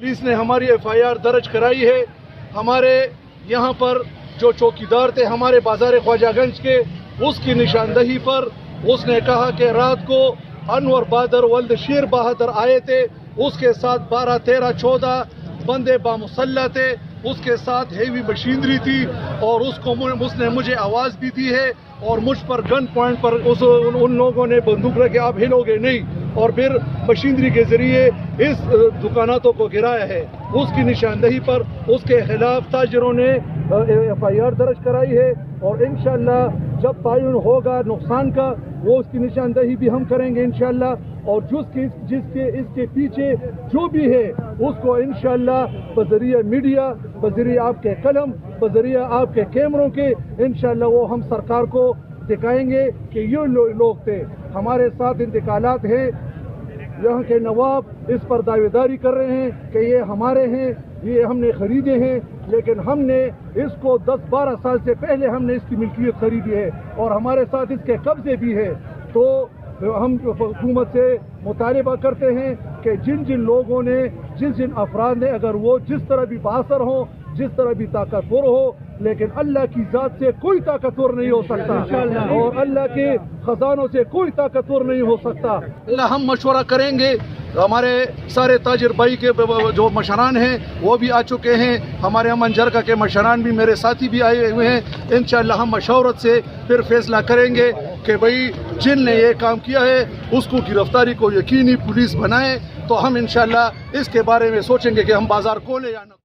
Police ने हमारी FIR दर्ज कराई है। हमारे यहाँ पर जो चौकीदार थे हमारे बाजार ख्वाजागंज के, उसकी निशानदही पर उसने कहा कि रात को अनवर बहादुर वल्द शेर बहादुर आए थे, उसके साथ 12, 13, 14 बंदे बामुसल्ला थे, उसके साथ हेवी मशीनरी थी और उसने मुझे आवाज़ भी दी है और मुझ पर गन पॉइंट पर उन लोगों ने बंदूक रखे, आप हिलोगे नहीं, और फिर मशीनरी के ज़रिए इस दुकानातों को गिराया है। उसकी निशानदही पर उसके खिलाफ ताजरों ने FIR दर्ज कराई है और इंशाअल्लाह जब तयन होगा नुकसान का वो उसकी निशानदही भी हम करेंगे इंशाअल्लाह, और जिसके इसके पीछे जो भी है उसको इंशाअल्लाह बज़रिया मीडिया, बज़रिया आपके कलम, बज़रिया आपके कैमरों के इंशाअल्लाह वो हम सरकार को दिखाएंगे कि ये लोग थे। हमारे साथ इंतकालात हैं, यहाँ के नवाब इस पर दावेदारी कर रहे हैं कि ये हमारे हैं, ये हमने ख़रीदे हैं, लेकिन हमने इसको 10-12 साल से पहले हमने इसकी मिल्कियत खरीदी है और हमारे साथ इसके कब्जे भी है। तो हम हुकूमत से मुतालिबा करते हैं कि जिन लोगों ने, जिन अफराद ने, अगर वो जिस तरह भी बासर हो, जिस तरह भी ताकतवर हो, लेकिन अल्लाह की ज़ात से कोई ताकतवर नहीं हो सकता और अल्लाह के ख़जानों से कोई ताकतवर नहीं हो सकता। अल्लाह हम मशवरा करेंगे, हमारे सारे ताजिर भाई के जो मशरान हैं वो भी आ चुके हैं, हमारे अमन जरगा के मशरान भी, मेरे साथी भी आए हुए हैं। इंशाअल्लाह हम मशवरत से फिर फैसला करेंगे कि भाई जिन ने ये काम किया है उसको गिरफ्तारी को यकीनी पुलिस बनाए, तो हम इंशाअल्लाह इसके बारे में सोचेंगे कि हम बाजार खोले या न।